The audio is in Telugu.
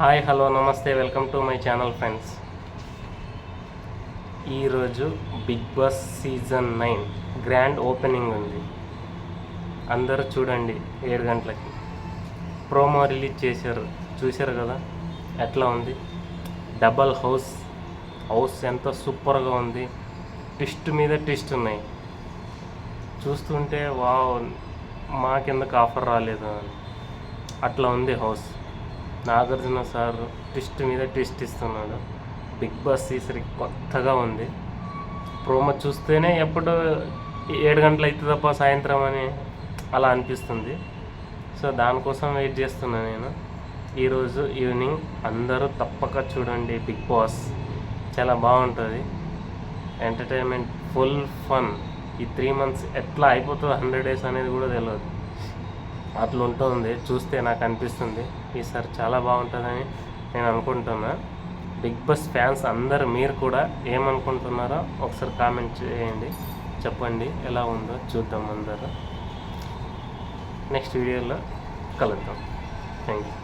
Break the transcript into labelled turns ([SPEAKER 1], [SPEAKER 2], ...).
[SPEAKER 1] హాయ్ హలో నమస్తే welcome to my channel friends. ఈరోజు Bigg Boss season 9 grand opening ఉంది. అందరూ చూడండి 7 గంటలకి. ప్రోమో రిలీజ్ చేశారు, చూశారు కదా ఎట్లా ఉంది. డబల్ హౌస్ ఎంత సూపర్గా ఉంది. ట్విస్ట్ మీద ట్విస్ట్ ఉన్నాయి. చూస్తుంటే వావ్, మాకెందుకు ఆఫర్ రాలేదు అని అట్లా ఉంది హౌస్. నాగార్జున సార్ ట్విస్ట్ మీద ట్విస్ట్ ఇస్తున్నాడు. బిగ్ బాస్ సీసరీ కొత్తగా ఉంది. ప్రోమో చూస్తేనే ఎప్పుడు 7 గంటలు అవుతుంది తప్ప సాయంత్రం అని అలా అనిపిస్తుంది. సో దానికోసం వెయిట్ చేస్తున్నా నేను. ఈరోజు ఈవినింగ్ అందరూ తప్పక చూడండి. బిగ్ బాస్ చాలా బాగుంటుంది. Entertainment, full fun. ఈ 3 months ఎట్లా అయిపోతుందో 100 days అనేది కూడా తెలియదు. అట్లా ఉంటుంది. చూస్తే నాకు అనిపిస్తుంది ఈసారి చాలా బాగుంటుందని నేను అనుకుంటున్నా. బిగ్ బాస్ ఫ్యాన్స్ అందరు మీరు కూడా ఏమనుకుంటున్నారో ఒకసారి కామెంట్ చేయండి, చెప్పండి ఎలా ఉందో చూద్దాం. అందరూ నెక్స్ట్ వీడియోలో కలుద్దాం. Thank you.